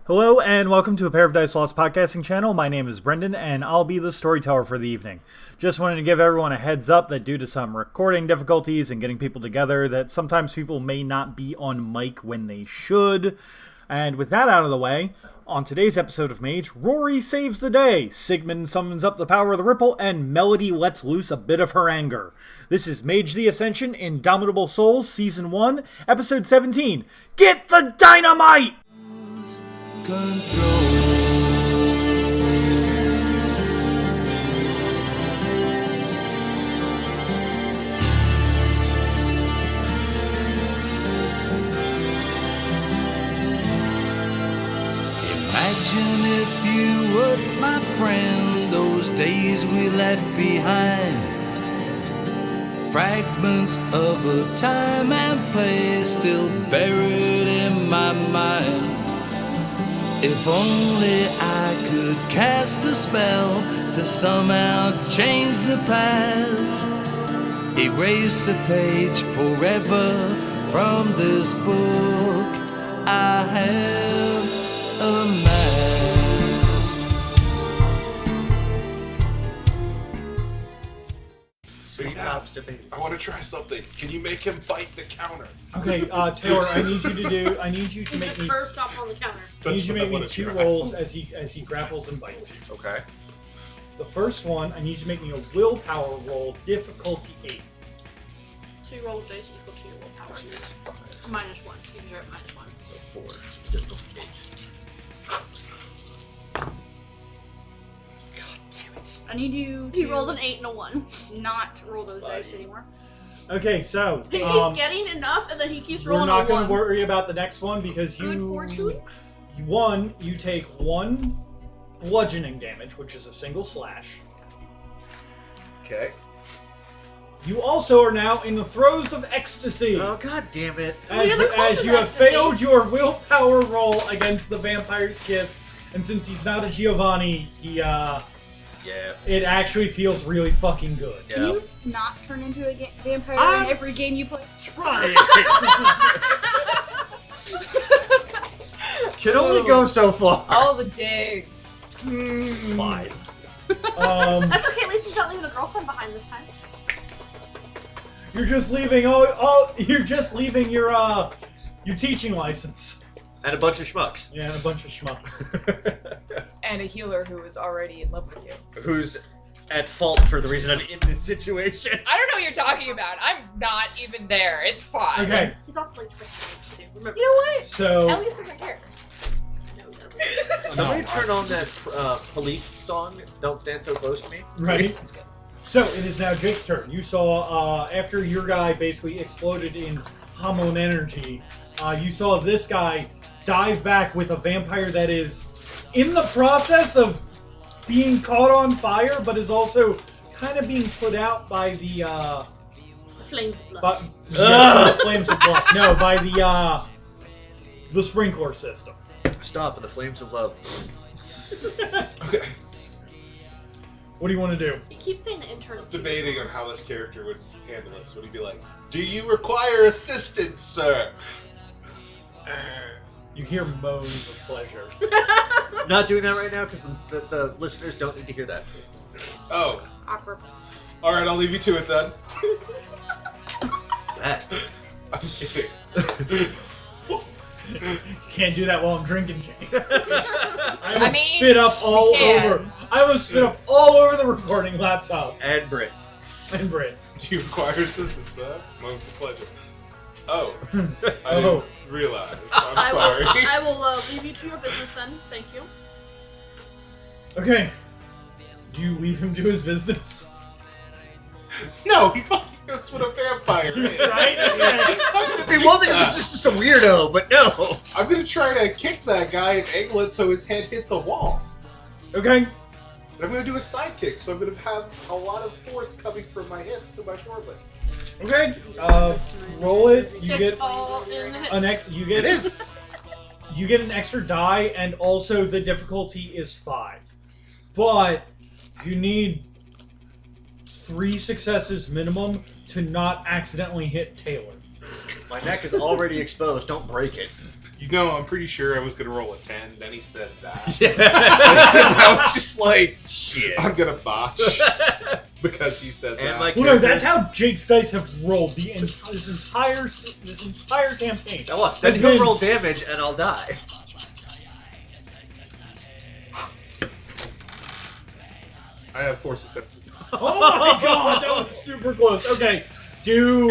Hello and welcome to A Pair of Dice Lost podcasting channel. My name is Brendan and I'll be the storyteller for the evening. Just wanted to give everyone a heads up that due to some recording difficulties and getting people together, that sometimes people may not be on mic when they should. And with that out of the way, on today's episode of Mage, Rory saves the day, Sigmund summons up the power of the ripple, and Melody lets loose a bit of her anger. This is Mage the Ascension, Indomitable Souls, Season 1, Episode 17. Get the dynamite! Control. Imagine if you were my friend, those days we left behind, fragments of a time and place still buried in my mind. If only I could cast a spell to somehow change the past, erase a page forever from this book I have amassed. Sweet Hops debate. I want to try something. Can you make him bite the counter? Okay, Taylor, I need you to make me first up on the counter. I need you to make me two rolls as he grapples and bites you. Okay. The first one, I need you to make me a willpower roll, difficulty 8. So you roll dice equal to your willpower. Minus 1. You can at minus 1. So 4. Difficulty 8. God damn it. I need you to... You rolled an 8 and a 1. Not roll those dice anymore. Okay, so He keeps getting enough, and then he keeps rolling we're not a 1. going to worry about the next one because Good fortune? you take 1 bludgeoning damage, which is a single slash. Okay. You also are now in the throes of ecstasy. Oh, God damn it. As you have ecstasy. failed your willpower roll against the vampire's kiss, and since he's not a Giovanni, it actually feels really fucking good. Can you not turn into a vampire in every game you play? Try Can only go so far. All the digs. Fine. That's okay, at least he's not leaving a girlfriend behind this time. You're just leaving you're just leaving your teaching license. And a bunch of schmucks. Yeah, and a bunch of schmucks. And a healer who is already in love with you. Who's at fault for the reason I'm in this situation. I don't know what you're talking about. I'm not even there. It's fine. Okay, He's also like Twitch too. Remember You know what? so Elias doesn't care. that? No, he doesn't. Somebody turn on that police song, Don't Stand So Close to Me. right. That's good. So it is now Jake's turn. You saw after your guy basically exploded in hormone energy, you saw this guy dive back with a vampire that is in the process of being caught on fire, but is also kind of being put out by the Flames of blood. the flames of blood. No, by the sprinkler system. Stop in the flames of love. Okay. What do you want to do? He keeps saying the intern. I was debating on how this character would handle this. Would he be like, "Do you require assistance, sir?" You hear moans of pleasure. Not doing that right now because the listeners don't need to hear that. Oh. Awkward. Alright, I'll leave you to it then. Best. I'm kidding. You can't do that while I'm drinking, Jake. I I will mean, spit up all you can. over. I will spit up all over the recording laptop. And Brit. And Brit. Do you require assistance, sir? Moments of pleasure. Oh. I Oh. didn't realize. I'm sorry. I will leave you to your business then. Thank you. Okay. Do you leave him to his business? No, he fucking knows what a vampire is. Right? Okay. He's not gonna Hey, do one thing that. is just a weirdo, but no. I'm gonna try to kick that guy and angle it so his head hits a wall. Okay. And I'm gonna do a side kick, so I'm gonna have a lot of force coming from my hips to my shoulder. Okay. Roll it. You It's get all in the head. It is. You get an extra die, and also the difficulty is 5. But you need 3 successes minimum to not accidentally hit Taylor. My neck is already exposed. Don't break it. You know, I'm pretty sure I was going to roll a 10. Then he said that. Yeah. And I was just like, Shit. I'm going to botch. Because he said And that. my Well, no, that's how Jake's dice have rolled this entire campaign. Now look, then Has he'll been- roll damage and I'll die. I have 4 successes. Oh my god, that was super close. Okay, do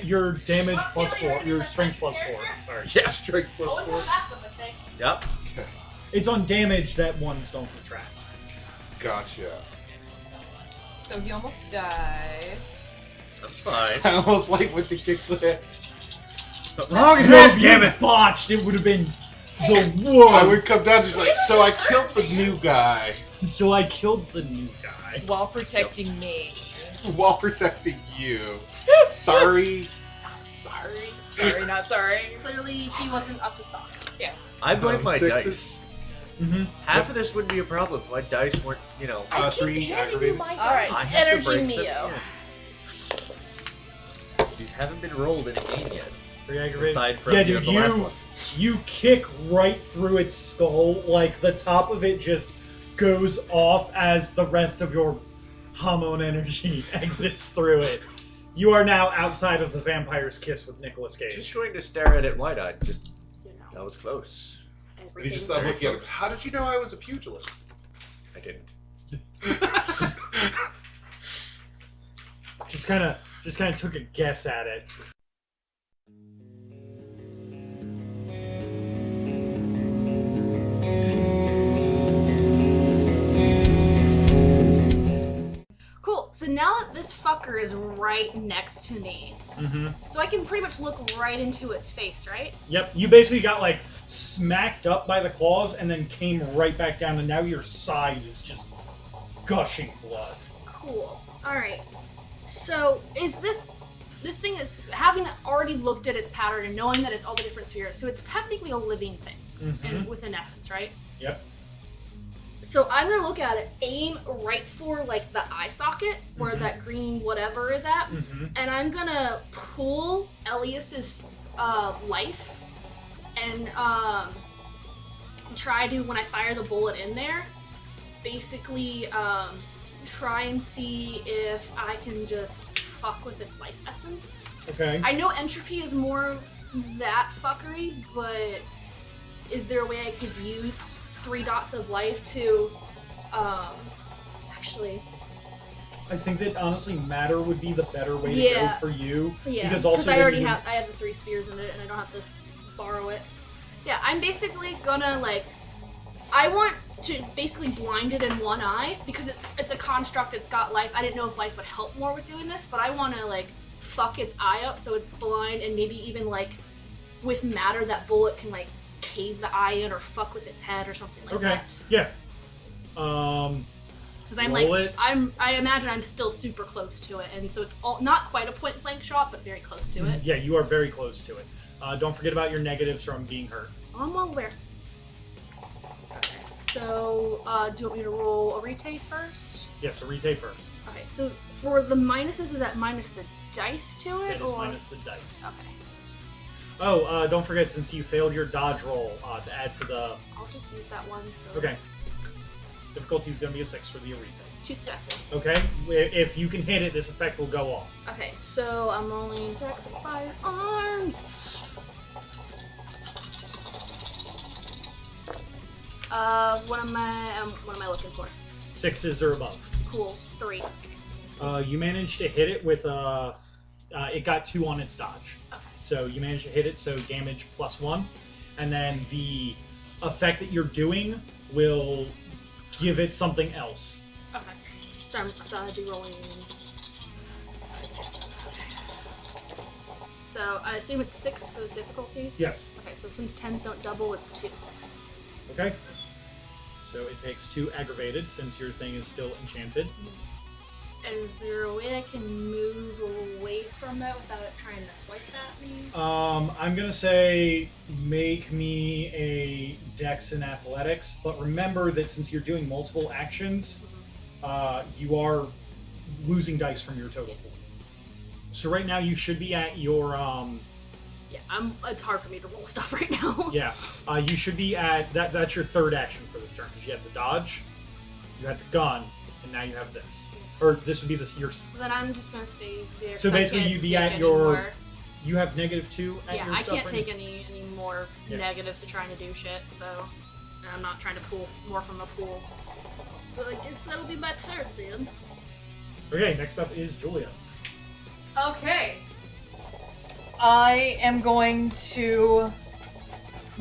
your damage plus 4, your strength plus 4. I'm sorry. Yeah. Strength plus What was 4. the last of the thing? Yep. Okay. It's on damage that ones don't subtract. Gotcha. So he almost died. That's fine. I almost like went to kick the Wrong No, head, if damn you it! botched, it would have been the worst. I would come down just like, so I killed the new guy So I killed the new guy. While protecting me. while protecting you. Sorry. Sorry. Sorry, not sorry. Clearly, he wasn't up to stock. I blame my Sixes. dice. Mm-hmm. Half of this wouldn't be a problem if my dice weren't, you know. I keep 3 handing you aggravated. my Alright, I have to Energy break them Neo. in. These haven't been rolled in a game yet. Aside from Yeah, you know, dude, the last one. you kick right through its skull, like the top of it just goes off as the rest of your hormone energy exits through it. You are now outside of the vampire's kiss with Nicolas Just Cage. going to stare at it wide-eyed. Just that was close. But he just stopped looking at him. How did you know I was a pugilist? I didn't. Just kind of took a guess at it. Cool. So now that this fucker is right next to me, Mm-hmm. so I can pretty much look right into its face, right? Yep, you basically got like smacked up by the claws and then came right back down, and now your side is just gushing blood. Cool. All right. So is this thing is having already looked at its pattern and knowing that it's all the different spheres, so it's technically a living thing, and within essence, right? Yep. So I'm gonna look at it, aim right for like the eye socket where that green whatever is at, and I'm gonna pull Elias's life and try to, when I fire the bullet in there, basically try and see if I can just fuck with its life essence. Okay. I know entropy is more that fuckery, but is there a way I could use 3 dots of life to, actually... I think that honestly matter would be the better way to Yeah. go for you. Yeah, Because also I then already you- have, I have the 3 spheres in it, and I don't have to borrow it. Yeah, I'm basically gonna, like, I want to basically blind it in one eye, because it's a construct, it's got life. I didn't know if life would help more with doing this, but I want to, like, fuck its eye up so it's blind, and maybe even, like, with matter, that bullet can, like, cave the eye in or fuck with its head or something like Okay. that. Yeah. Because I'm roll like, it. I imagine I'm still super close to it, and so it's all, not quite a point blank shot, but very close to it. Yeah, you are very close to it. Don't forget about your negatives from being hurt. I'm well aware. So, do you want me to roll a retake first? Yes, so retake first. Okay, so for the minuses, is that minus the dice to it? It is or? minus the dice. Okay. Oh, don't forget, since you failed your dodge roll, to add to the... I'll just use that one. So Okay. Difficulty is going to be a 6 for the retake. 2 successes. Okay? If you can hit it, this effect will go off. Okay, so I'm rolling attacks of firearms. What am I looking for? 6s or above. Cool. 3. You managed to hit it with it got 2 on its dodge. Okay. So you managed to hit it, so damage +1. And then the effect that you're doing will give it something else. Okay. So I'd be rolling. So I assume it's 6 for the difficulty? Yes. Okay, so since 10s don't double, it's 2. Okay. So it takes 2 aggravated, since your thing is still enchanted. Is there a way I can move away from that without it trying to swipe at me? I'm gonna say make me a Dex and Athletics, but remember that since you're doing multiple actions, you are losing dice from your total pool. So right now you should be at your Yeah, it's hard for me to roll stuff right now. Yeah. You should be at that. That's your third action for this turn because you had the dodge, you had the gun, and now you have this. Or this would be your. Then I'm just gonna stay there. So 'cause I basically, can't you'd be take at any your. more. You have -2 at Yeah, your I stuff can't right take now? any more Yeah. negatives to trying to do shit. So and I'm not trying to pull more from the pool. So I guess that'll be my turn then. Okay, next up is Julia. Okay. I am going to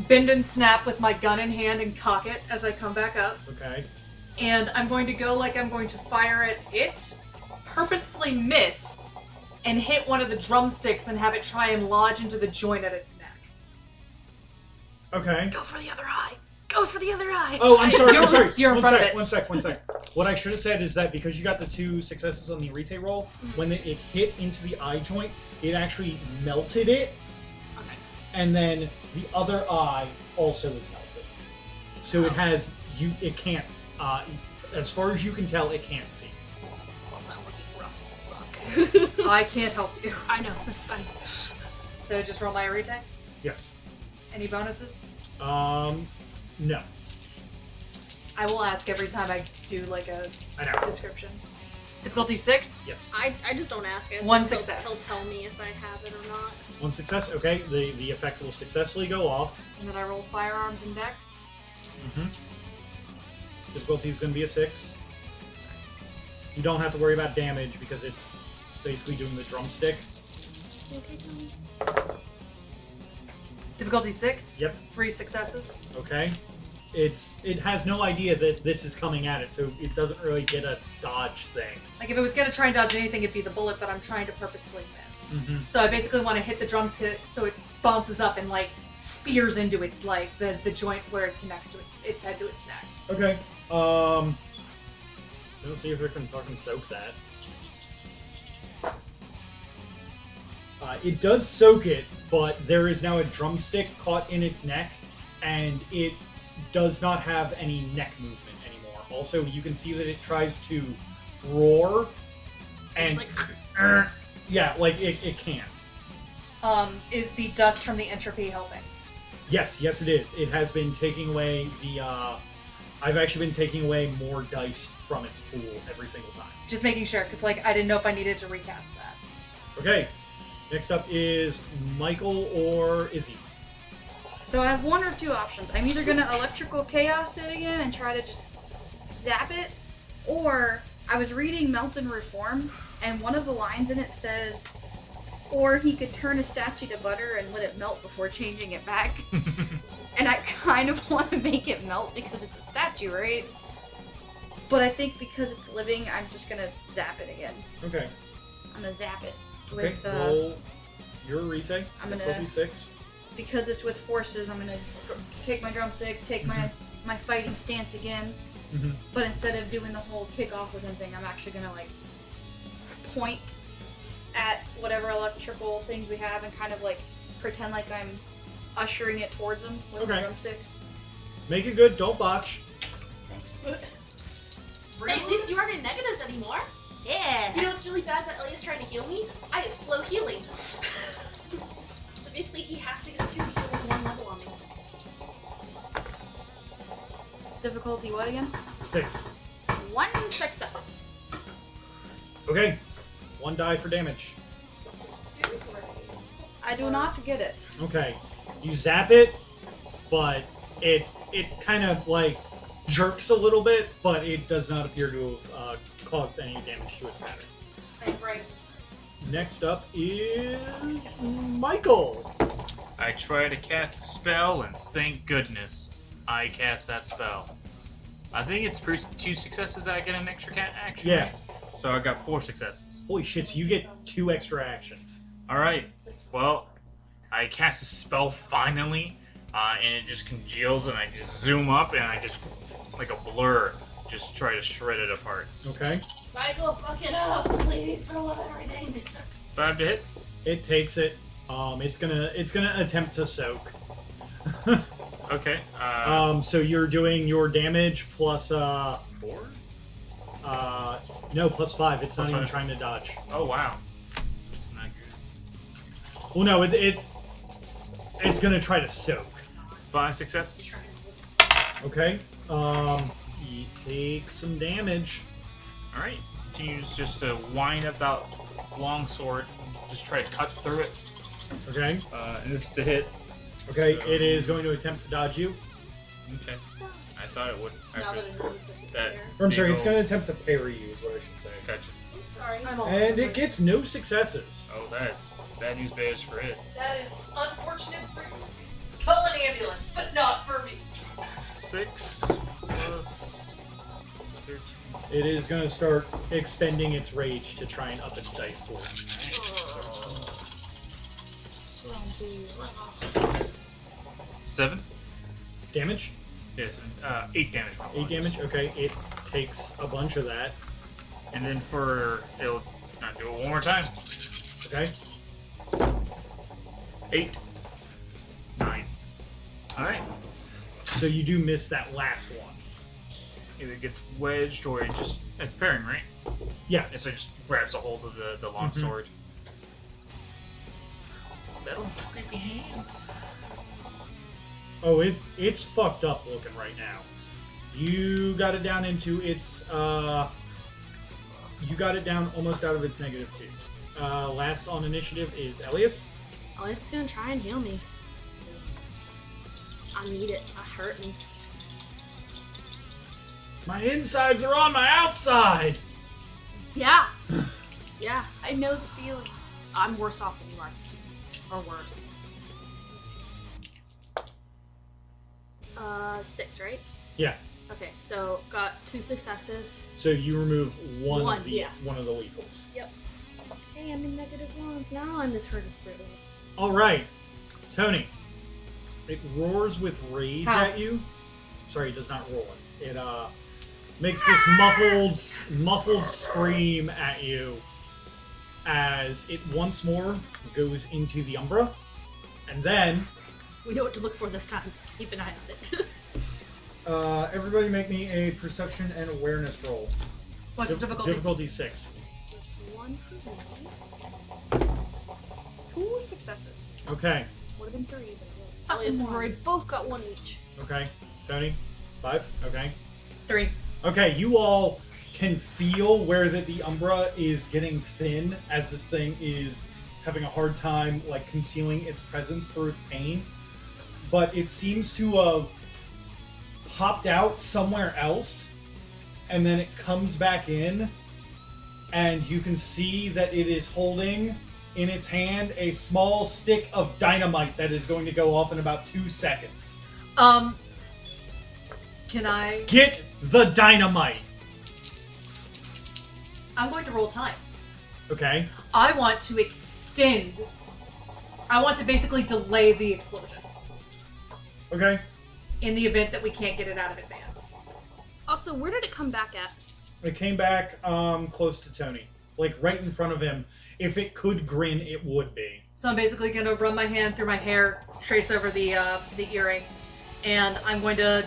bend and snap with my gun in hand and cock it as I come back up. Okay. And I'm going to go like I'm going to fire at it, purposefully miss, and hit one of the drumsticks and have it try and lodge into the joint at its neck. Okay. Go for the other eye. Go for the other eye. Oh, I'm sorry. You're- I'm sorry. you're in front of it. One sec. What I should have said is that because you got the 2 successes on the Arite roll, when it hit into the eye joint, it actually melted it, Okay. and then the other eye also is melted. So it has It can't. As far as you can tell, it can't see. Plus, I'm looking rough as fuck. I can't help you. I know, that's fine. So just roll my Arite. Yes. Any bonuses? No. I will ask every time I do like a I know. description. Difficulty 6? Yes. I just don't ask. I One assume success. He'll tell me if I have it or not. 1 success. Okay. The effect will successfully go off. And then I roll firearms and dex. Mm-hmm. Difficulty is going to be a 6. You don't have to worry about damage because it's basically doing the drumstick. Difficulty 6? Yep. 3 successes. Okay. It has no idea that this is coming at it, so it doesn't really get a dodge thing. Like if it was gonna try and dodge anything, it'd be the bullet, but I'm trying to purposefully miss. Mm-hmm. So I basically want to hit the drumstick so it bounces up and like spears into its like the joint where it connects to its head to its neck. Okay. Let's see if we can fucking soak that. It does soak it, but there is now a drumstick caught in its neck, and it does not have any neck movement anymore. Also, you can see that it tries to roar, and It's yeah, like it can. Is the dust from the entropy helping? Yes, it is. It has been taking away the. I've actually been taking away more dice from its pool every single time. Just making sure, because like I didn't know if I needed to recast that. Okay. Next up is Michael or Izzy. So I have one or two options. I'm either gonna electrical chaos it again and try to just zap it, or I was reading Melt and Reform, and one of the lines in it says, or he could turn a statue to butter and let it melt before changing it back. And I kind of want to make it melt because it's a statue, right? But I think because it's living, I'm just gonna zap it again. Okay. I'm gonna zap it Okay. with Roll your Arite. I'm gonna- Difficulty 6. because it's with forces. I'm gonna take my drumsticks, take my fighting stance again. Mm-hmm. But instead of doing the whole kick off with him thing, I'm actually gonna like point at whatever electrical things we have and kind of like pretend like I'm ushering it towards him with the Okay. drumsticks. Make it good. Don't botch. Thanks. Hey, at least you aren't in negatives anymore. Yeah. You know what's really bad that Elias trying to heal me? I have slow healing. So basically he has to get 2 to heal with 1 level on me. Difficulty what again? 6. 1 success. Okay. 1 die for damage. I do not get it. Okay. You zap it, but it kind of like jerks a little bit, but it does not appear to have caused any damage to its battery. Thank Bryce. Next up is Michael. I try to cast a spell, and thank goodness I cast that spell. I think it's 2 successes that I get an extra action. Yeah. Right? So I got 4 successes. Holy shit, so you get 2 extra actions. Alright, well, I cast a spell finally, and it just congeals, and I just zoom up, and I just, like a blur, just try to shred it apart. Okay. Michael, fuck it up, please, for love of everything. 5 to hit? It takes it. It's gonna attempt to soak. Okay. So you're doing your damage plus 4? no, plus 5. It's Plus not even 5. trying to dodge. Oh, wow. This is not good. Well, no, it It's gonna try to soak. 5 successes. Okay. You take some damage. Alright. Continues just to whine about longsword. Just try to cut through it. Okay. And this is the hit. Okay, it is going to attempt to dodge you. Okay. I thought it would. Now that it knows that it's that- there. Or, I'm sorry, big it's ol- going to attempt to parry you, is what I should say. Gotcha. Sorry. I'm all And it gets no successes. Oh, that's bad news bears for it. That is unfortunate for you. Call an ambulance, but not for me. 6 plus 13. It is going to start expending its rage to try and up its dice pool. 7? Damage? Yes, 8 damage. 8 damage? Okay, it takes a bunch of that. And then it'll do it one more time. Okay? 8. 9. Alright. So you do miss that last one. Either gets wedged or it's parrying, right? Yeah. And so it just grabs a hold of the long sword. It's metal creepy hands. Oh, it's fucked up looking right now. You got it down into its, you got it down almost out of its -2s. Last on initiative is Elias. Elias is gonna try and heal me. 'Cause I need it. That hurt me. My insides are on my outside! Yeah. Yeah. I know the feeling. I'm worse off than you are. Or worse. 6, right? Yeah. Okay, so got 2 successes. So you remove one One, of the yeah. one of the lethals. Yep. Hey, I'm in -1s. Now I'm as hurt as brittle. Alright. Tony. It roars with rage How? at you. Sorry, it does not roar. It makes this muffled scream at you as it once more goes into the Umbra. And then We know what to look for this time. Keep an eye on it. everybody make me a perception and awareness roll. What's the difficulty? Difficulty 6. So it's 1 for me. 2 successes. Okay. Would have been 3, but Elias and Rory both got 1 each. Okay. Tony? 5? Okay. 3. Okay, you all can feel where the Umbra is getting thin as this thing is having a hard time like concealing its presence through its pain. But it seems to have popped out somewhere else, and then it comes back in, and you can see that it is holding in its hand a small stick of dynamite that is going to go off in about 2 seconds. Can I? Get the dynamite! I'm going to roll time. Okay. I want to extend. I want to basically delay the explosion Okay. in the event that we can't get it out of its hands. Also, where did it come back at? It came back close to Tony. Like right in front of him. If it could grin, it would be. So I'm basically going to run my hand through my hair, trace over the earring, and I'm going to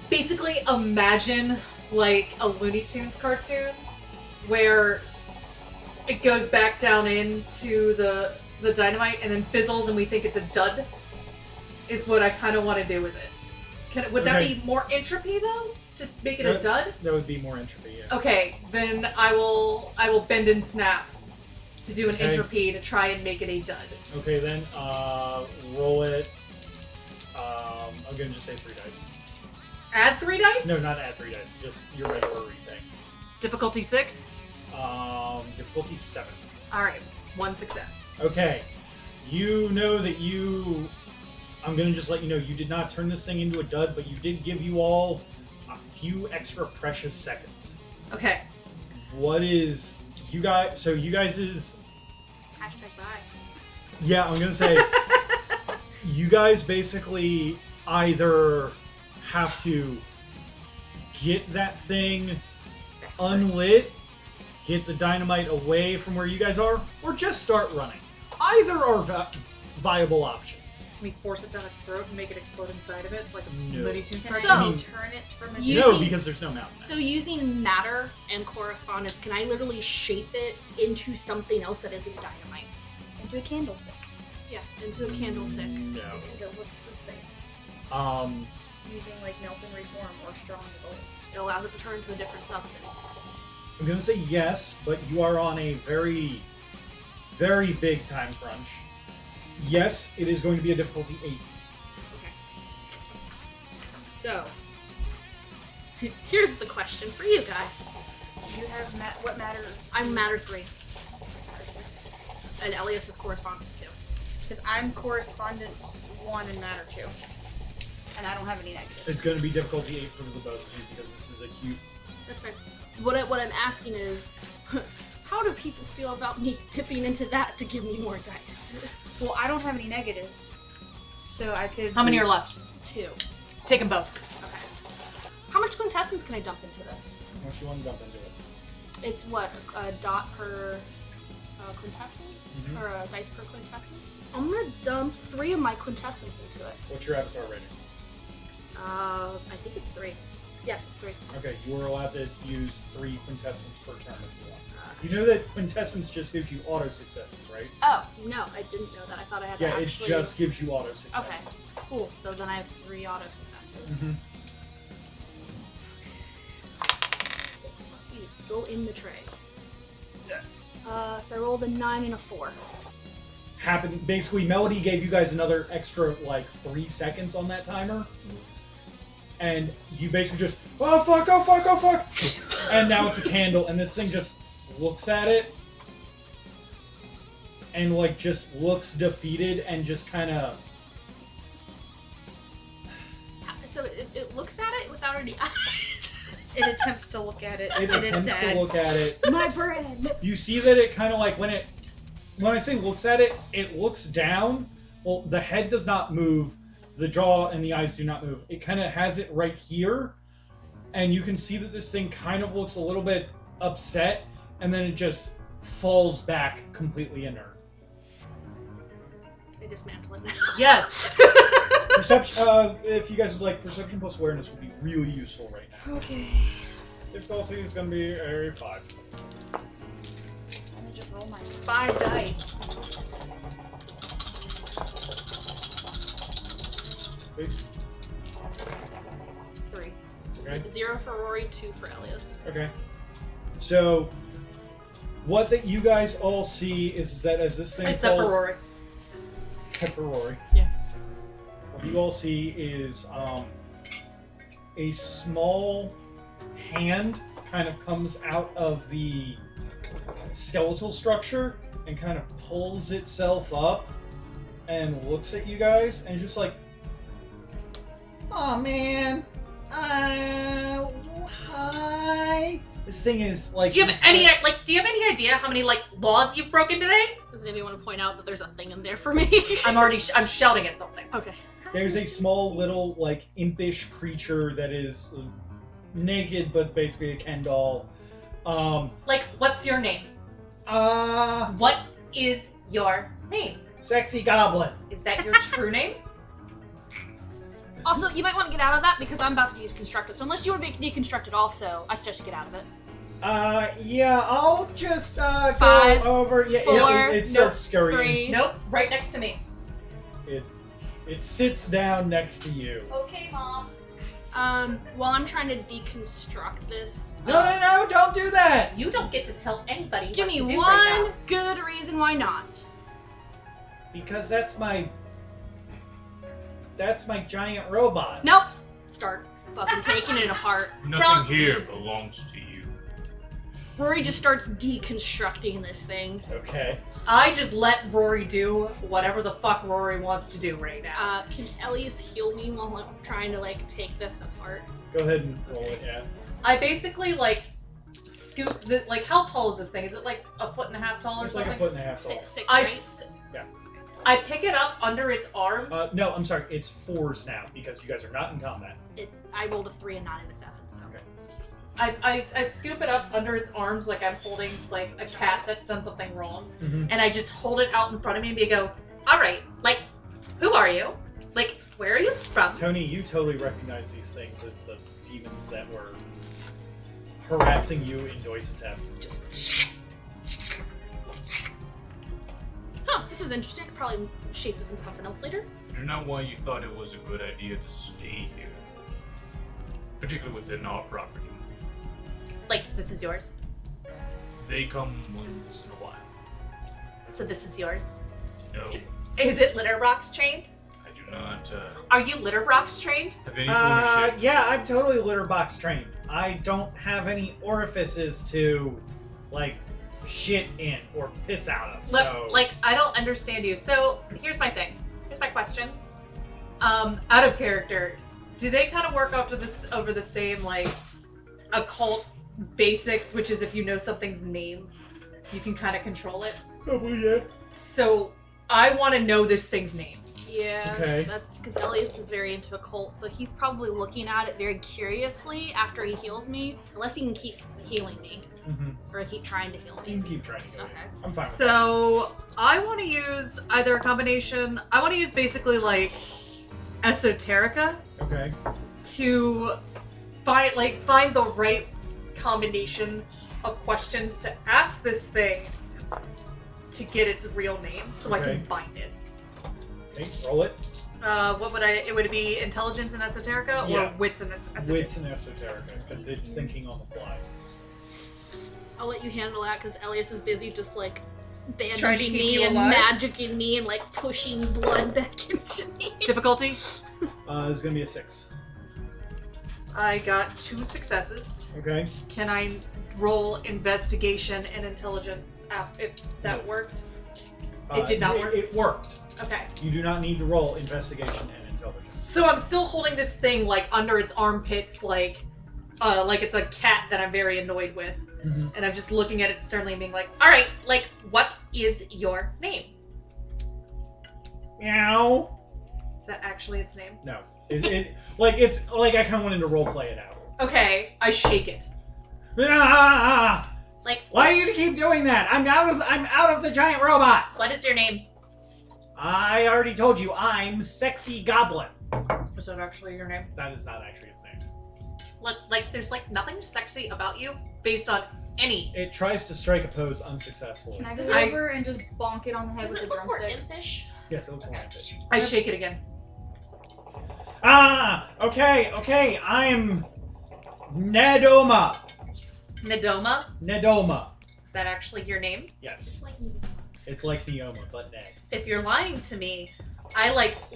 basically imagine like a Looney Tunes cartoon where it goes back down into the dynamite and then fizzles and we think it's a dud is what I kind of want to do with it. Would that Okay. be more entropy though to make it a dud? That would be more entropy, yeah. Okay, then I will bend and snap to do an Okay. entropy to try and make it a dud. Okay, then roll it. I'm going to just say 3 dice. Add 3 dice? No, not add 3 dice. Just your regular retake. Difficulty 6? Difficulty 7. Alright, 1 success. Okay. You know that I'm going to just let you know, you did not turn this thing into a dud, but you did give you all a few extra precious seconds. Okay. What is... You guys... So you guys is... #bye. Yeah, I'm going to say... you guys basically either have to get that thing unlit, get the dynamite away from where you guys are, or just start running. Either are viable options. Can we force it down its throat and make it explode inside of it like a No. Looney Tunes Can cartoon? I I mean- turn it from a You- No, Using- because there's no mountain. So using matter and correspondence, can I literally shape it into something else that isn't dynamite? into a candlestick? Yeah, into a candlestick. Yeah. Because it looks the same. Using like melt and reform or strong gold. It allows it to turn to a different substance. I'm gonna say yes, but you are on a very, very big time crunch. Yes, it is going to be a difficulty 8. Okay. So, here's the question for you guys. Do you have what matter? I'm matter 3. And Elias is correspondence 2. Because I'm correspondence 1 and matter 2. And I don't have any negatives. It's going to be difficulty 8 for the both of you because this is a cute. That's right. What I'm asking is, how do people feel about me dipping into that to give me more dice? Well, I don't have any negatives. So I could... How many are left? 2. Take them both. Okay. How much quintessence can I dump into this? How much you want to dump into it? It's what, a dot per quintessence? Mhm. Or a dice per quintessence? I'm gonna dump 3 of my quintessence into it. What's your avatar rating? I think it's 3. Yes, it's 3. Okay, you are allowed to use 3 quintessence per turn if you want. You know that quintessence just gives you auto successes, right? Oh, no, I didn't know that. I thought I had to Yeah, actually... it just gives you auto successes. Okay, cool. So then I have 3 auto successes. Mm-hmm. Go in the tray. So I rolled a 9 and a 4. Basically, Melody gave you guys another extra, 3 seconds on that timer. And you basically just, oh fuck, oh fuck, oh fuck! And now it's a candle, and this thing just looks at it. And, just looks defeated and just kind of... So it looks at it without any eyes. It attempts to look at it. It is attempts sad. to look at it. My brain! You see that it kind of when I say looks at it, it looks down. Well, the head does not move. The jaw and the eyes do not move. It kind of has it right here. And you can see that this thing kind of looks a little bit upset. And then it just falls back completely inert. I dismantle it now. Yes. Perception, if you guys would like, perception plus awareness would be really useful right now. Okay. Difficulty is going to be a 5. Let me just roll my 5 dice. Please. 3. Okay. 0 for Rory, 2 for Elias. Okay. So, what that you guys all see is that as this thing Except for falls... Rory. Except for Rory. Yeah. What you all see is a small hand kind of comes out of the skeletal structure and kind of pulls itself up and looks at you guys and just like, oh man, hi. This thing is like. Do you have any idea how many laws you've broken today? Does anybody want to point out that there's a thing in there for me? I'm shouting at something. Okay. There's a small little impish creature that is naked but basically a Ken doll. What's your name? What is your name? Sexy Goblin. Is that your true name? Also, you might want to get out of that because I'm about to deconstruct it. So unless you want to be deconstructed also, I suggest you get out of it. Yeah, I'll just 5, go over. Yeah, 4, it starts scurrying. 3. Nope, right next to me. It sits down next to you. Okay, Mom. While I'm trying to deconstruct this... No, don't do that! You don't get to tell anybody Give what me to do one right now. good reason why not. Because that's my giant robot. Nope. Start fucking taking it apart. Nothing here belongs to you. Rory just starts deconstructing this thing. Okay. I just let Rory do whatever the fuck Rory wants to do right now. Can Elias heal me while I'm trying to take this apart? Go ahead and roll it, yeah. I basically scoop the how tall is this thing? Is it a foot and a half tall or It's something? like a foot and a half tall. 6, right? Yeah. I pick it up under its arms. No, I'm sorry. It's 4s now because you guys are not in combat. I rolled a 3 and not into 7, so. Okay. I scoop it up under its arms like I'm holding a cat that's done something wrong, Mm-hmm. and I just hold it out in front of me and go, all right, who are you? Where are you from? Tony, you totally recognize these things as the demons that were harassing you in Doisatep. Just... Huh, This is interesting. I could probably shape this into something else later. I do not why you thought it was a good idea to stay here. Particularly within our property. Like, this is yours. They come once in a while. So this is yours. No, Is it litter box trained? I do not Are you litter box trained? have any ownership. Yeah, I'm totally litter box trained. I don't have any orifices to, like, shit in or piss out of. Look, So, like, I don't understand you. So, here's my thing. Here's my question. Out of character, do they kind of work over the same, like, occult basics, which is if you know something's name, you can kind of control it? probably yeah. So, I want to know this thing's name. Yeah, Okay. that's because Elias is very into occult, so he's probably looking at it very curiously after he heals me, unless he can keep healing me, or keep trying to heal You me. can keep trying to go. Okay. I'm fine with that. So, I want to use either a combination, I want to use basically, like, esoterica Okay. to find the right combination of questions to ask this thing to get its real name so I Okay. can find it. Okay, roll it. What would it would be intelligence and esoterica or Yeah. wits and esoterica? Wits and esoterica, because it's thinking on the fly. I'll let you handle that because Elias is busy just like Trying to bandaging keep me you and alive? magicking me and like pushing blood back into me. Difficulty? It's gonna be a 6. I got 2 successes. Okay. Can I roll investigation and intelligence if that No. worked? It did not work? It worked. Okay. You do not need to roll investigation and intelligence. So I'm still holding this thing like under its armpits, like it's a cat that I'm very annoyed with, and I'm just looking at it sternly and being like, "All right, like, what is your name?" Meow. Is that actually its name? No. It's like I kind of wanted to role play it out. Okay, I shake it. Ah! Like, Why do you keep doing that? I'm out of the giant robot. what is your name? I already told you I'm sexy goblin. Is that actually your name? That is not actually its name. Look, like, there's like nothing sexy about you based on any. It tries to strike a pose unsuccessfully. Can I go Does it- over and just bonk it on the head Does with it a look more drumstick? impish? Yes, it looks more epic. I shake it again. Okay. I'm Nedoma. Nedoma? Is that actually your name? Yes. Like, It's like Neoma, but Ned. If you're lying to me, I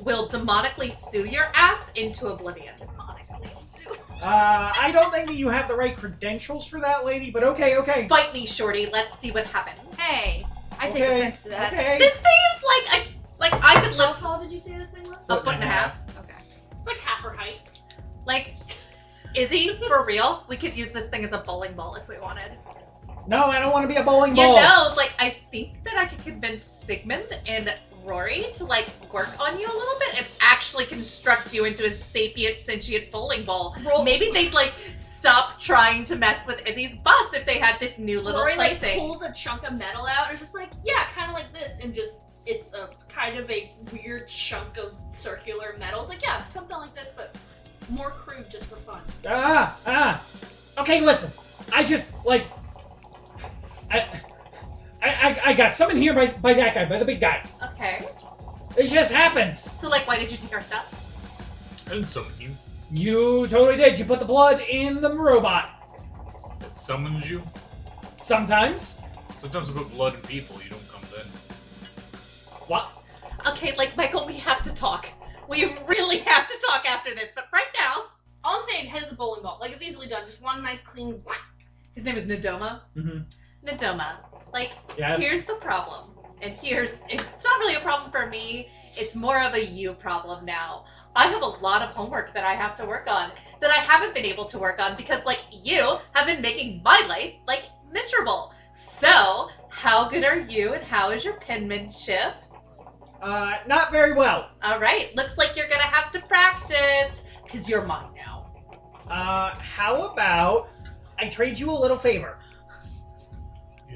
will demonically sue your ass into oblivion. demonically sue. I don't think that you have the right credentials for that, lady, but okay. Fight me, shorty. Let's see what happens. Hey, I take Okay, offense to that. okay. This thing is I could How live tall did you say this thing was? a foot and a half. Okay. It's like half her height. Like, Izzy, for real? We could use this thing as a bowling ball if we wanted. No, I don't want to be a bowling You ball. know, I think that I could convince Sigmund and Rory to, work on you a little bit and actually construct you into a sapient, sentient bowling ball. Maybe they'd, stop trying to mess with Izzy's bus if they had this new little Rory plaything. pulls a chunk of metal out and is just like, yeah, kind of like this, and just it's a kind of a weird chunk of circular metal. It's like, yeah, something like this, but more crude just for fun. Okay, listen. I just I got summoned here by that guy, by the big guy. Okay. It just happens. So, why did you take our stuff? I didn't summon you. You totally did. You put the blood in the robot. It summons you. Sometimes. Sometimes I put blood in people. You don't come then. What? Okay, Michael, we have to talk. We really have to talk after this, but right now... All I'm saying, head is a bowling ball. It's easily done. Just one nice clean. His name is Nedoma. Nedoma. Yes. Here's the problem. And it's not really a problem for me. It's more of a you problem now. I have a lot of homework that I have to work on that I haven't been able to work on because, you have been making my life, miserable. So, how good are you and how is your penmanship? Not very well. All right, looks like you're gonna have to practice because you're mine now. How about I trade you a little favor?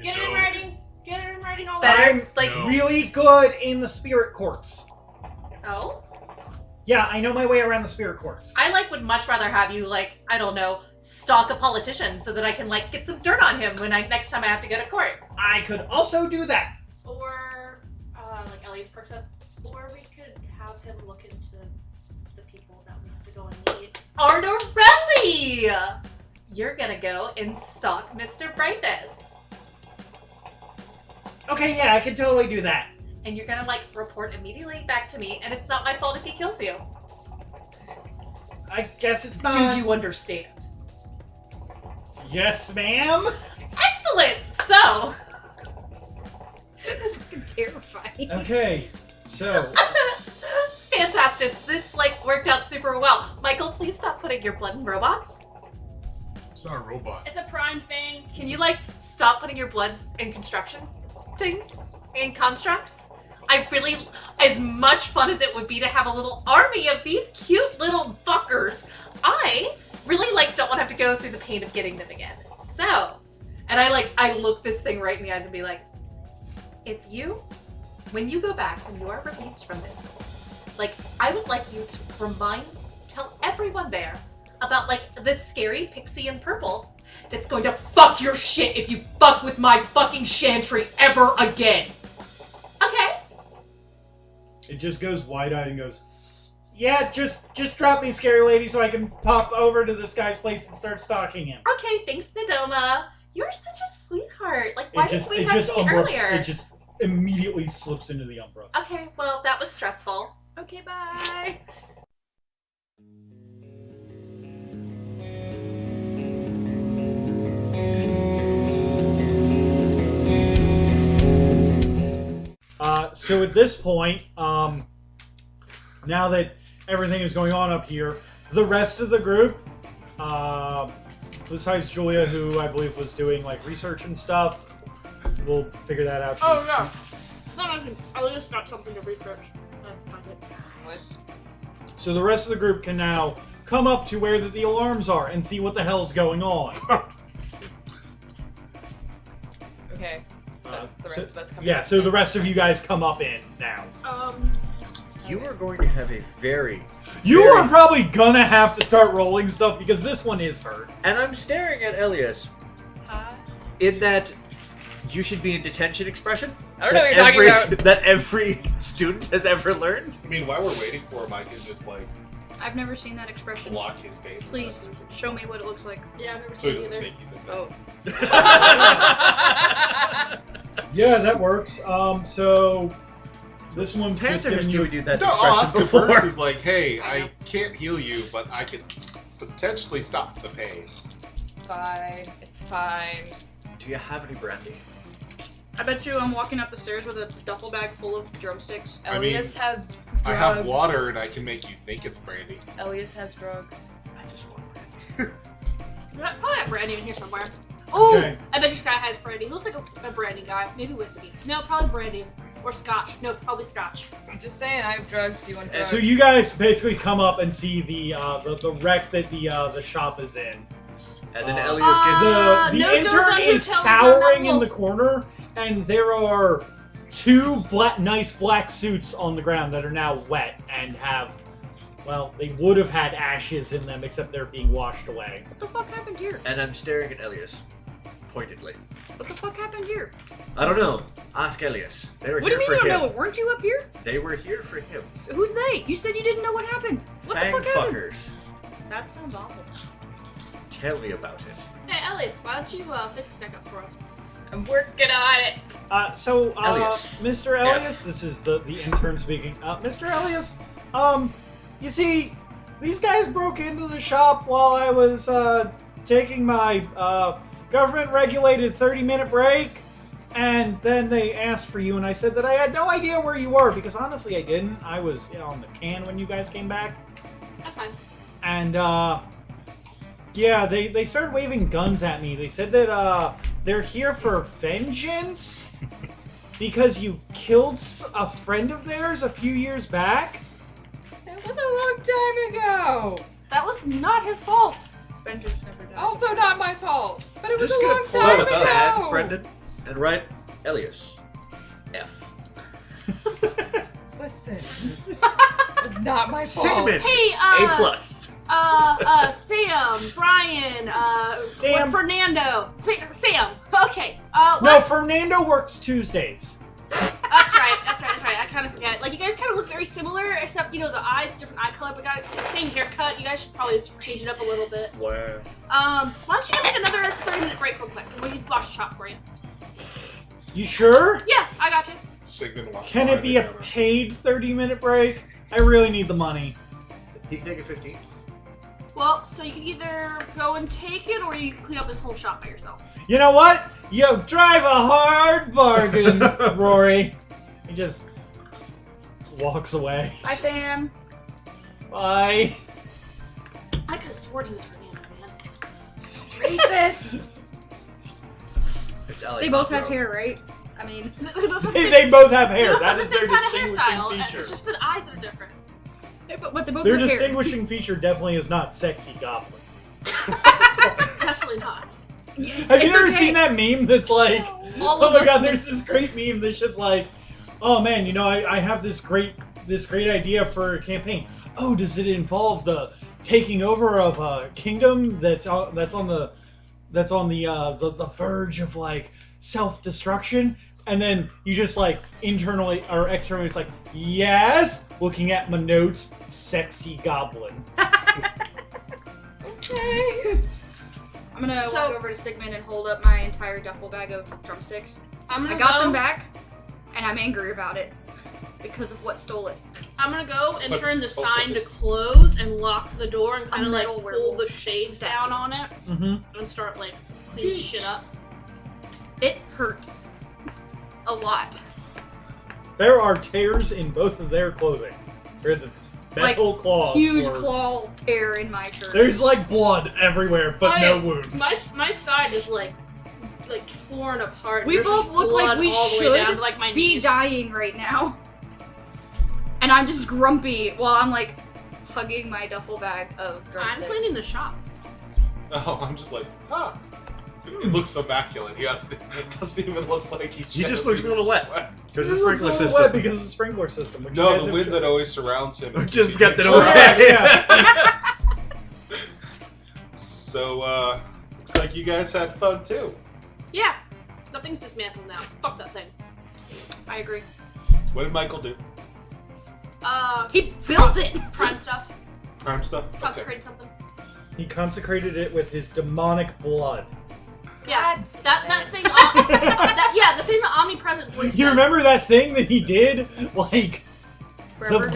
Get it in writing. Get it in writing all Better, I'm No. really good in the spirit courts. Oh? Yeah, I know my way around the spirit courts. I would much rather have you I don't know, stalk a politician so that I can get some dirt on him when next time I have to go to court. I could also do that. Or Ellie's perks up. Or we could have him look into the people that we have to go and meet. Arnorelli! You're gonna go and stalk Mr. Brightness. Okay, yeah, I can totally do that. And you're gonna, like, report immediately back to me, and it's not my fault if he kills you. I guess it's not. Do you understand? Yes, ma'am. Excellent! So... Fucking terrifying. Okay, so... Fantastic. This, like, worked out super well. Michael, please stop putting your blood in robots. It's not a robot. It's a prime thing. Can you, like, stop putting your blood in construction things? In constructs? I really, as much fun as it would be to have a little army of these cute little fuckers, I really, like, don't want to have to go through the pain of getting them again. So, and I look this thing right in the eyes and be like, if you, when you go back and you are released from this, like, I would like you to tell everyone there about, like, this scary pixie in purple that's going to fuck your shit if you fuck with my fucking chantry ever again. Okay? It just goes wide-eyed and goes, yeah, just drop me, scary lady, so I can pop over to this guy's place and start stalking him. Okay, thanks, Nadoma. You're such a sweetheart. Like, why didn't we have you earlier? It just immediately slips into the Umbra. Okay, well, that was stressful. Okay, bye. So at this point, now that everything is going on up here, the rest of the group, besides Julia, who I believe was doing like research and stuff, we'll figure that out. Oh no, I just got something to research. What? So the rest of the group can now come up to where the alarms are and see what the hell's going on. Okay. So that's the rest of us coming Yeah, up. so the rest of you guys come up in now. You are going to have a very... You are probably gonna have to start rolling stuff because this one is hurt. And I'm staring at Elias. In that you should be in detention expression. I don't know what you're talking about. That every student has ever learned. I mean, while we're waiting for him, I can just, like, I've never seen that expression. block his page. Please show me what it looks like. Yeah, I've never So he seen it doesn't either. think he's a Oh. Yeah, that works. So this one's just Panther has giving you... given you that No, I'll expression ask him before. first. He's like, hey, I can't heal you, but I can potentially stop the pain. It's fine. It's fine. Do you have any brandy? I bet you I'm walking up the stairs with a duffel bag full of drumsticks. I mean, Elias has drugs. I have water, and I can make you think it's brandy. Elias has drugs. I just want brandy. Probably got brandy in here somewhere. Oh, Okay. I bet this guy has brandy. He looks like a brandy guy. Maybe whiskey. No, probably brandy. Or scotch. No, probably scotch. I'm just saying, I have drugs if you want drugs. So you guys basically come up and see the wreck that the shop is in. And then Elias gets... The Nose goes intern on is Nutella, cowering in Nutella. the corner, and there are two nice black suits on the ground that are now wet and have, well, they would have had ashes in them, except they're being washed away. What the fuck happened here? And I'm staring at Elias. Pointedly. What the fuck happened here? I don't know. Ask Elias. They were What do here you mean for you him. don't know? Weren't you up here? They were here for him. Who's they? You said you didn't know what happened. What Fang the fuck happened? fuckers. That sounds awful. Tell me about it. Hey, Elias, why don't you fix the deck up for us? I'm working on it. Elias. Mr. Elias, this is the intern speaking. Mr. Elias, you see, these guys broke into the shop while I was taking my government-regulated 30-minute break, and then they asked for you, and I said that I had no idea where you were, because honestly I didn't. I was on the can when you guys came back. That's fine. And, yeah, they started waving guns at me. They said that, they're here for vengeance because you killed a friend of theirs a few years back. It was a long time ago. That was not his fault. Vengeance never dies. Also not my fault. But it was Just a gonna long pull time out a pad, ago. Brendan, and write Elias. F. Listen. It's not my fault. Sigmund. Hey, A+. Sam, Brian, Sam. Fernando. Sam. Okay. No, Fernando works Tuesdays. That's right. That's right. I kind of forget. Like, you guys kind of look very similar, except, the eyes, different eye color, but got the same haircut. You guys should probably change it up a little bit. Wow. Why don't you guys take another 30-minute break real quick? We can flash shop for you. You sure? Yeah, I got you. Sigmund walks Can it behind be the a camera. paid 30-minute break? I really need the money. He can take a 15. Well, so you can either go and take it, or you can clean up this whole shop by yourself. You know what? You drive a hard bargain, Rory. He just walks away. Hi, Sam. Bye. I could have sworn he was Fernando, man. It's racist. It's LA They both have Mafia. hair, right? I mean, They both have They hair. both That have the is their same kind of distinguishing hairstyle. feature. It's just the eyes that are different. but they both Their have hair. distinguishing feature definitely is not sexy goblin. Definitely not. Have you It's never okay. seen that meme that's like, All oh of my us god, there's missed- this great meme that's just like, oh man, I have this great idea for a campaign. Oh, does it involve the taking over of a kingdom that's on the verge of like self-destruction? And then you just like internally or externally, it's like, yes, looking at my notes, sexy goblin. Okay. I'm gonna So- walk over to Sigmund and hold up my entire duffel bag of drumsticks. I'm gonna I got go, them back, and I'm angry about it because of what stole it. I'm gonna go and Let's turn the open sign it. to close and lock the door and kind A of like metal pull werewolf the shades statue. down on it Mm-hmm. and start like cleaning shit up. It hurt a lot. There are tears in both of their clothing. They're the metal claws. Huge or- claw tear in my shirt. There's like blood everywhere, but no Oh, yeah. wounds. My side is like torn apart. We There's both just look like blood we all the way down should to, like, my be knees. dying right now. And I'm just grumpy while I'm like hugging my duffel bag of I'm drumsticks. cleaning the shop. Oh, I'm just like, ah. It looks immaculate. He doesn't even look like He just looks a little wet because the It looks sprinkler a little system. wet because of the sprinkler system. Which you No, guys the have wind shown. that always surrounds him. is Just keeping kept it him over. dry. Yeah. So, looks like you guys had fun too. Yeah, the thing's dismantled now. Fuck that thing. I agree. What did Michael do? He built it! Prime stuff. Prime stuff? Okay. Consecrate something. He consecrated it with his demonic blood. Yeah, that thing. The thing that omnipresent voice. You said. remember that thing that he did, like Forever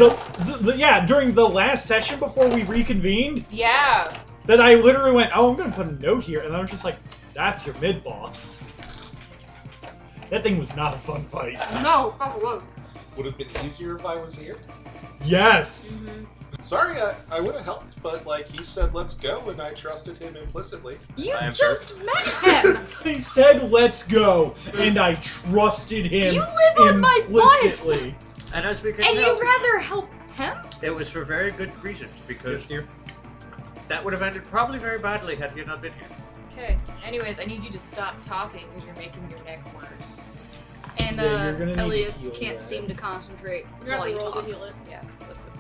yeah, during the last session before we reconvened? Yeah. That I literally went, oh, I'm gonna put a note here, and I was just like, that's your mid boss. That thing was not a fun fight. No, fuck it was. Would have been easier if I was here. Yes. Sorry, I would have helped, but like he said, let's go, and I trusted him implicitly. You I am just met him! He said, let's go, and I trusted him You live on my bus! implicitly. And as we can And tell, you'd rather help him? it was for very good reasons Yes, because dear. that would have ended probably very badly had you not been here. Okay. Anyways, I need you to stop talking because you're making your neck worse. And Yeah, you're gonna need to Elias heal can't that. seem to concentrate You're while gonna you have to roll to talk. heal it. Yeah. Listen.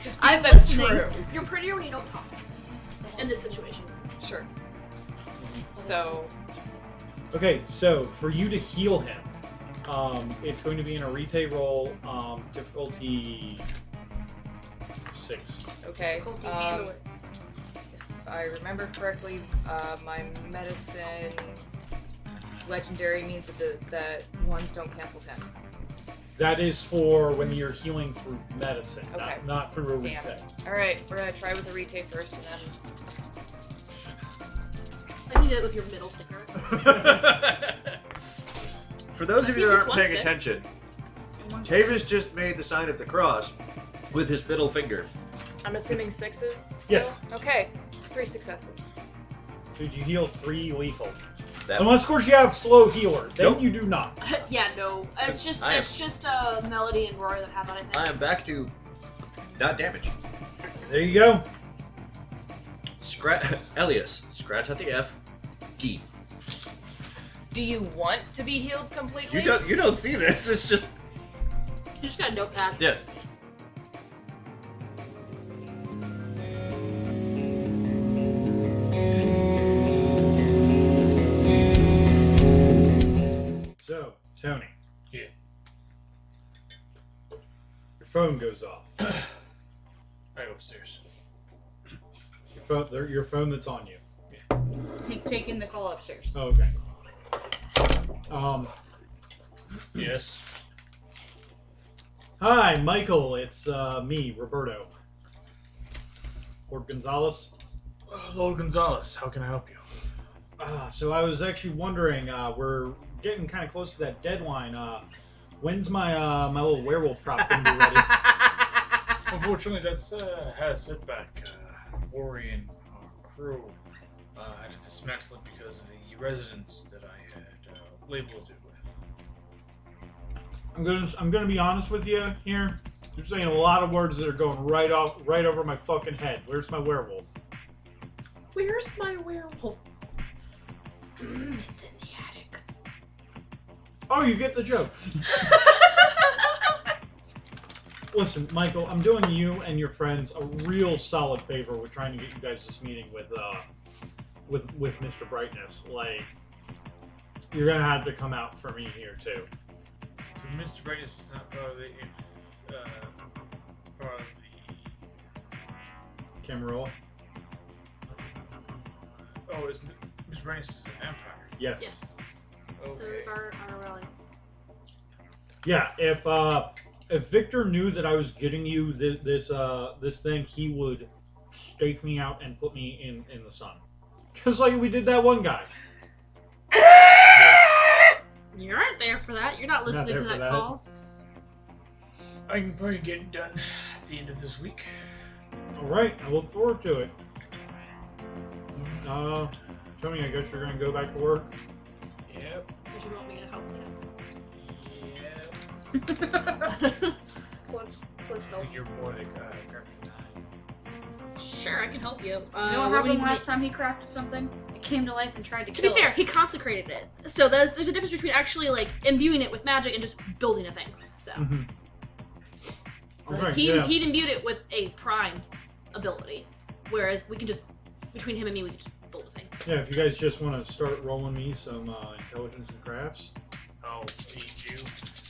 Just I'm because that's listening. true. You're prettier when you don't talk. In this situation. Sure. So. Okay, so for you to heal him, it's going to be in a rete roll, difficulty 6. Okay. Difficulty, handle it. If I remember correctly, my medicine legendary means that ones don't cancel tens. That is for when you're healing through medicine, Okay. not through a Damn. rete. Alright, we're gonna try with the rete first and then. I think you did it with your middle finger. For those Let's of see you if that this aren't paying one six. attention, Tavis just made the sign of the cross with his middle finger. I'm assuming sixes still? Yes. Okay. 3 successes. Dude, you heal 3 lethal. That Unless, of course, you have slow healer. Then Nope. you do not. Yeah, no. It's just I am- Melody and Rory that have that, I think. I am back to not damage. There you go. Elias, scratch out the F. D. Do you want to be healed completely? You don't see this. It's just You just got a notepad. yes. So, Tony. Yeah. phone goes off. I go upstairs. Your phone that's on you. He's taking the call upstairs. Oh, okay. Yes. Hi, Michael. It's me, Roberto. Lord Gonzalez. Lord Gonzalez, how can I help you? So I was actually wondering, we're getting kind of close to that deadline. When's my my little werewolf prop going to be ready? Unfortunately, that's had a setback. Worry and our crew had to dismantle it because of the residents that I had labeled it with. I'm gonna be honest with you here. You're saying a lot of words that are going right over my fucking head. Where's my werewolf? Where's my werewolf? It's in the attic. Oh, you get the joke. Listen, Michael, I'm doing you and your friends a real solid favor with trying to get you guys this meeting with Mr. Brightness. Like, you're gonna have to come out for me here too. So Mr. Brightness is not part of the Camera roll. Oh, is Mr. Brightness is an empire? Yes. Yes. Okay. So is our rally. Yeah. If Victor knew that I was getting you this thing, he would stake me out and put me in the sun, just like we did that one guy. You aren't there for that. You're not listening to that call. I can probably get it done at the end of this week. All right, I look forward to it. Tony, I guess you're gonna go back to work. Yep. Did you want me to help Yep. Let's help. Your boy crafted 9. Sure, I can help you. You know what happened last time he crafted something? It came to life and tried to kill be fair, us. he consecrated it. So there's a difference between actually like imbuing it with magic and just building a thing. So, so Okay, he imbued it with a prime ability, whereas we can just between him and me we can just build a thing. Yeah, if you guys just want to start rolling me some intelligence and crafts. Oh, we do.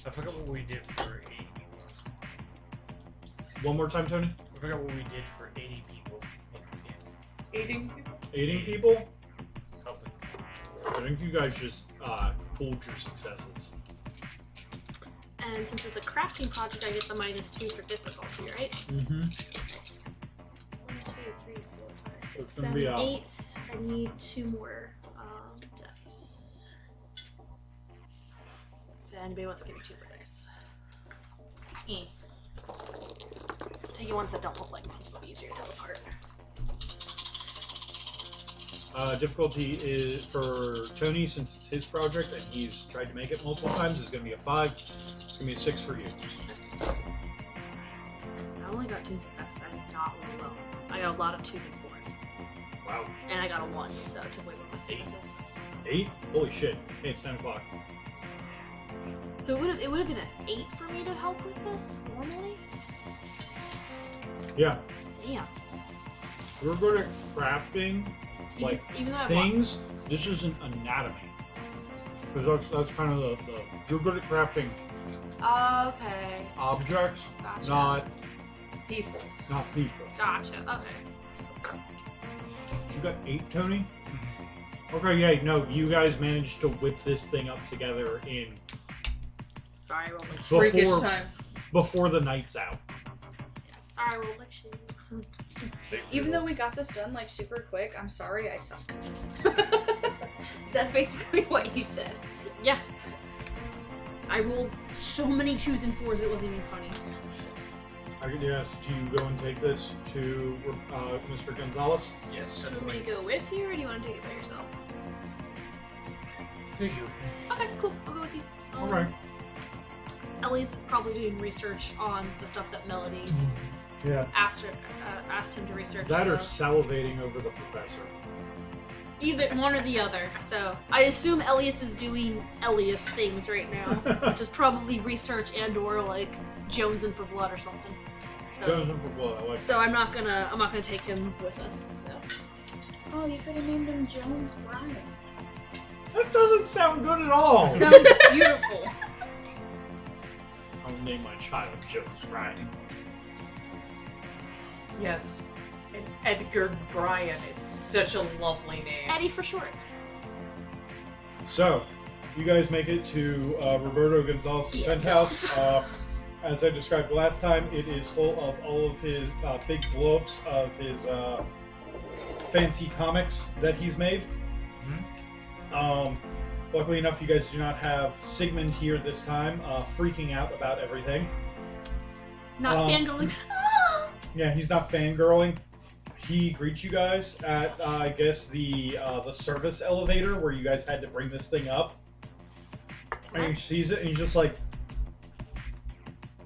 I forgot what we did for 80 people. One more time, Tony. I forgot what we did for 80 people in this game. Aiding people? Aiding people. Helping. I think you guys just pulled your successes. And since it's a crafting project, I get the -2 for difficulty, right? Mm-hmm. 1, 2, 3, 4, 5, 6, It's gonna 7, be 8. I need 2 more dice. If anybody wants to give me 2 more dice. Take you ones that don't look like ones, it'll be easier to tell apart. Difficulty is for Tony, since it's his project and he's tried to make it multiple times, is going to be a 5. It's going to be a 6 for you. I only got 2 successes. I'm not really low. I got a lot of 2s and 4s. Wow. And I got a 1, so I took away one of my successes. 8? Holy shit. Hey, it's 10 o'clock. So it would have been an 8 for me to help with this normally. Yeah. Damn. We're good at crafting, like, even though I things. This isn't anatomy. Because that's kind of the... You're good at crafting Okay. objects, Gotcha. not People. people. Gotcha. Okay. You got 8, Tony? Okay, yeah, no, you guys managed to whip this thing up together in... Sorry, I rolled like Freakish time. Before the night's out. Sorry, I rolled like shit. Even though we got this done like super quick, I'm sorry I suck. That's basically what you said. Yeah. I rolled so many 2s and 4s it wasn't even funny. I could ask, do you go and take this to Mr. Gonzalez? Yes, Do you want me definitely. to go with you, or do you want to take it by yourself? Take you with me. Okay, cool. I'll go with you. Alright. Elias is probably doing research on the stuff that Melody Yeah. asked him to research. That or so. salivating over the professor. Either one or the other. So I assume Elias is doing Elias things right now, which is probably research and or like jonesing for blood or something. So, Jonesing for blood, I like so I'm not gonna take him with us. So Oh, you could have named him Jones Bryan. That doesn't sound good at all. Sounds beautiful. I'll name my child Jones Ryan. Yes. And Edgar Bryan is such a lovely name. Eddie for short. So, you guys make it to Roberto Gonzalez's penthouse. As I described last time, it is full of all of his big blow-ups of his fancy comics that he's made. Luckily enough, you guys do not have Sigmund here this time, freaking out about everything. Not fangirling. Yeah, he's not fangirling. He greets you guys at, I guess, the service elevator where you guys had to bring this thing up. And he sees it, and he's just like,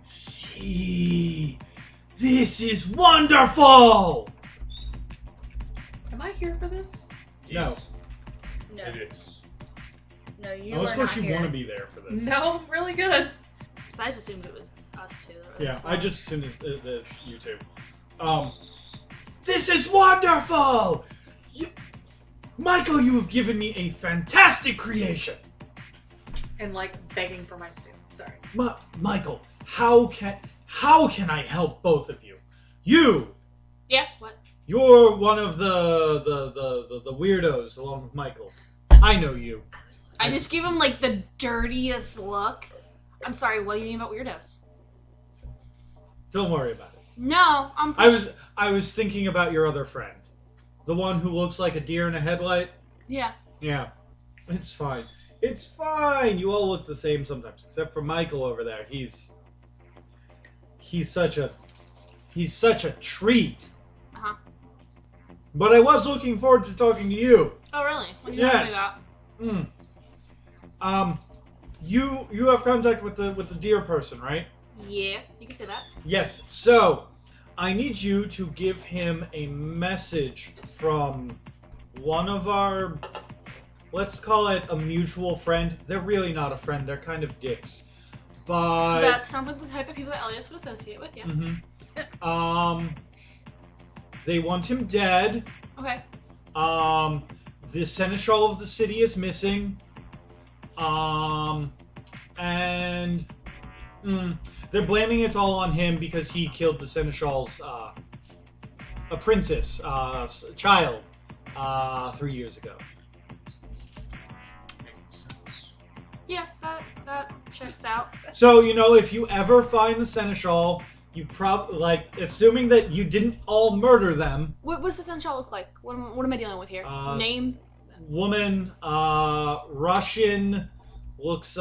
"See, this is wonderful!" Am I here for this? Yes, No. it is. No, you Unless, are of not course, you here. want to be there for this. No, really good. I just assumed it was us two. Yeah, I just assumed that you two. This is wonderful! Michael, you have given me a fantastic creation! And like begging for my stew. Sorry. Michael, how can I help both of you? Yeah, what? You're one of the weirdos along with Michael. I know you. I just give him like the dirtiest look. I'm sorry, what do you mean about weirdos? Don't worry about it. No, I was thinking about your other friend. The one who looks like a deer in a headlight. Yeah. Yeah. It's fine. It's fine. You all look the same sometimes, except for Michael over there. He's such a treat. Uh-huh. But I was looking forward to talking to you. Oh, really? What are you talking about? You have contact with the deer person, right? Yeah, you can say that. Yes. So, I need you to give him a message from one of our, let's call it a mutual friend. They're really not a friend. They're kind of dicks. But That sounds like the type of people that Elias would associate with, yeah. They want him dead. Okay. The seneschal of the city is missing. And they're blaming it all on him because he killed the seneschal's a princess, child, 3 years ago. Yeah, that checks out. So, if you ever find the seneschal, you probably, assuming that you didn't all murder them. What does the sunshine look like? What am I dealing with here? Name? Woman, Russian, looks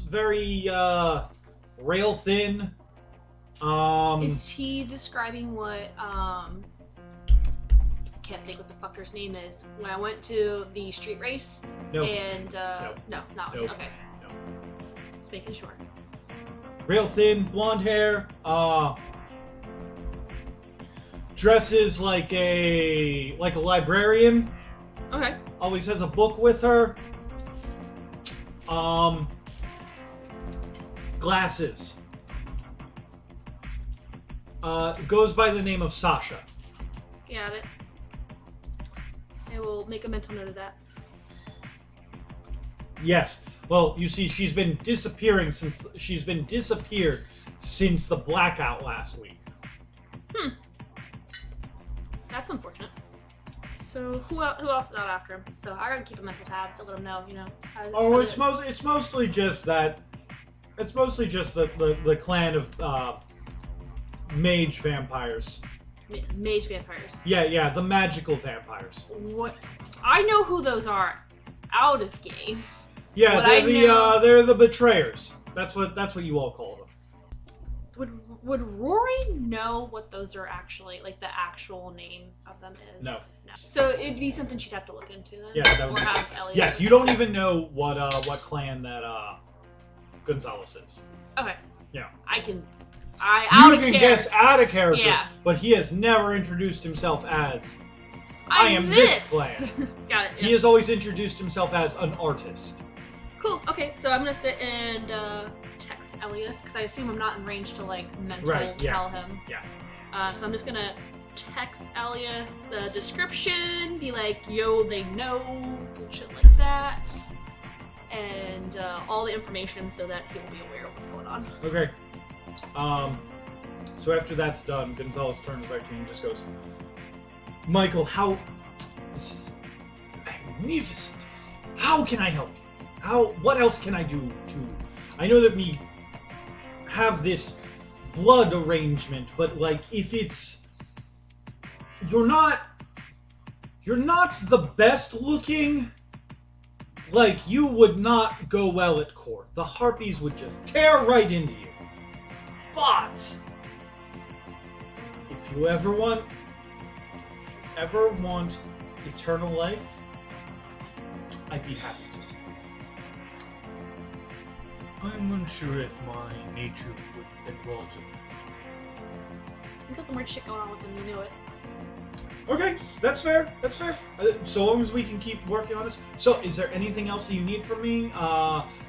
very, rail thin. Is he describing what, can't think what the fucker's name is. When I went to the street race, Nope. and, Nope. no, not one. Nope. Okay. No. Just making sure. Real thin, blonde hair, dresses like a librarian. Okay. Always has a book with her. Glasses. Goes by the name of Sasha. Got it. I will make a mental note of that. Yes. Well, you see, she's been disappeared since the blackout last week. That's unfortunate. So who else is out after him? So I gotta keep a mental tab to let him know, how this It's mostly just that. It's mostly just the clan of mage vampires. Mage vampires. Yeah, the magical vampires. What? I know who those are out of game. Yeah, What they're the betrayers. That's what you all call them. Would Rory know what those are actually, like the actual name of them is? No. So it'd be something she'd have to look into then. Yeah, that would or be have Elias. Yes, you don't even know what clan that Gonzalez is. Okay. Yeah. I can guess out of character, Yeah. but he has never introduced himself as I am this clan. Got it. He has always introduced himself as an artist. Cool. Okay, so I'm gonna sit and text Elias because I assume I'm not in range to tell him. Yeah. So I'm just gonna text Elias the description, be like, "Yo, they know," shit like that, and all the information so that he will be aware of what's going on. Okay. So after that's done, Gonzalez turns back to you and just goes, Michael, this is magnificent. How can I help you? What else can I do I know that we have this blood arrangement, but like, if it's, you're not the best looking, like, you would not go well at court. The harpies would just tear right into you. But if you ever want eternal life, I'd be happy to. I'm unsure if my nature would involve it. He's got some weird shit going on with him, you know it. Okay, that's fair. So long as we can keep working on this. So, is there anything else that you need from me?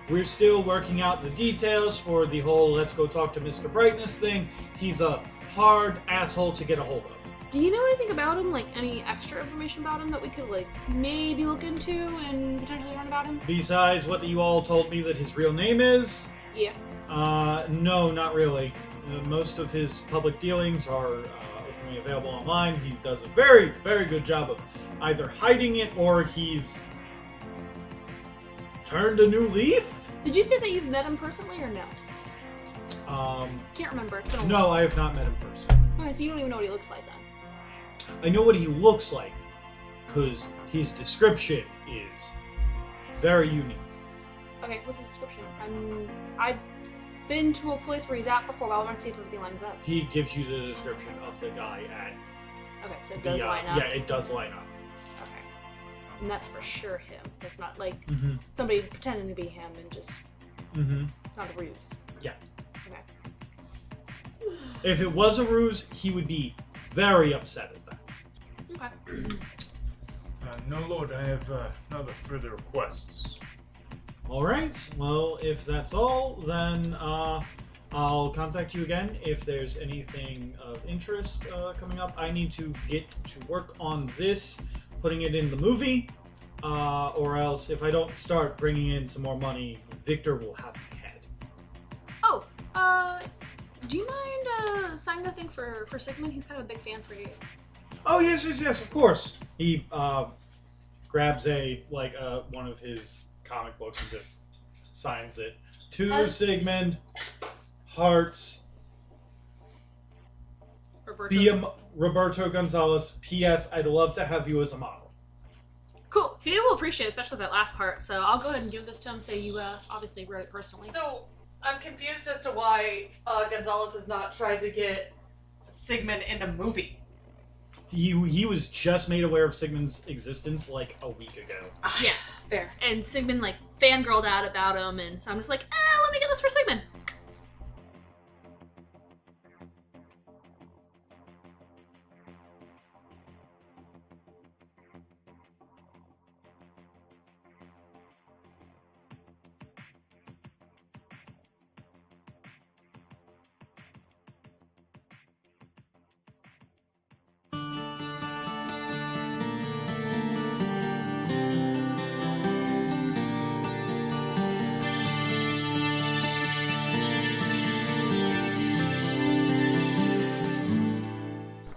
We're still working out the details for the whole let's go talk to Mr. Brightness thing. He's a hard asshole to get a hold of. Do you know anything about him? Like, any extra information about him that we could, like, maybe look into and potentially learn about him? Besides what you all told me that his real name is? Yeah. No, not really. Most of his public dealings are openly available online. He does a very, very good job of either hiding it or he's turned a new leaf? Did you say that you've met him personally or no? Can't remember. It's been a while. No, I have not met him personally. Okay, so you don't even know what he looks like then. I know what he looks like, because his description is very unique. Okay, what's his description? I've been to a place where he's at before, but I want to see if everything lines up. He gives you the description of the guy at... Okay, so it does line up. Yeah, it does line up. Okay. And that's for sure him. That's not like Mm-hmm. somebody pretending to be him and just... Mm-hmm. It's not a ruse. Yeah. Okay. If it was a ruse, he would be very upset at that. Okay. No, Lord, I have no other further requests. Alright, well, if that's all, then I'll contact you again if there's anything of interest coming up. I need to get to work on this, putting it in the movie, or else if I don't start bringing in some more money, Victor will have my head. Oh, do you mind signing the thing for Sigmund? He's kind of a big fan for you. Oh, yes, of course. He grabs one of his comic books and just signs it. To Sigmund, Hearts, Roberto Gonzalez, P.S. I'd love to have you as a model. Cool. He will appreciate it, especially that last part. So I'll go ahead and give this to him so you obviously wrote it personally. So, I'm confused as to why Gonzalez has not tried to get Sigmund in a movie. He was just made aware of Sigmund's existence like a week ago. Yeah, fair. And Sigmund like fangirled out about him, and so I'm just like, let me get this for Sigmund.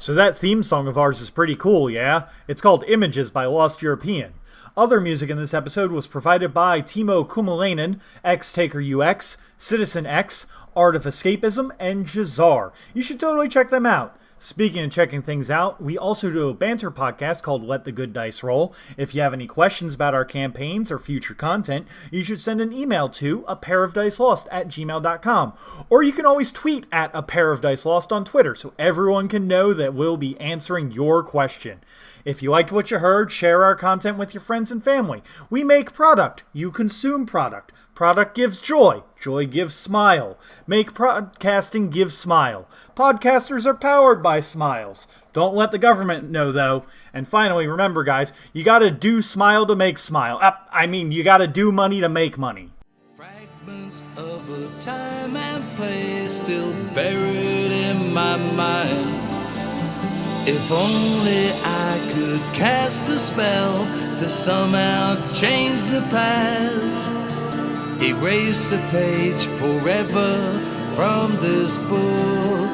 So that theme song of ours is pretty cool, yeah? It's called Images by Lost European. Other music in this episode was provided by Timo Kumalainen, X-Taker UX, Citizen X, Art of Escapism, and Jazar. You should totally check them out. Speaking of checking things out, we also do a banter podcast called Let the Good Dice Roll. If you have any questions about our campaigns or future content, you should send an email to apairofdicelost@gmail.com. Or you can always tweet at apairofdicelost on Twitter so everyone can know that we'll be answering your question. If you liked what you heard, share our content with your friends and family. We make product. You consume product. Product gives joy. Joy gives smile. Make podcasting give smile. Podcasters are powered by smiles. Don't let the government know, though. And finally, remember, guys, you gotta do smile to make smile. You gotta do money to make money. Fragments of a time and place still buried in my mind. If only I could cast a spell to somehow change the past. Erase a page forever from this book.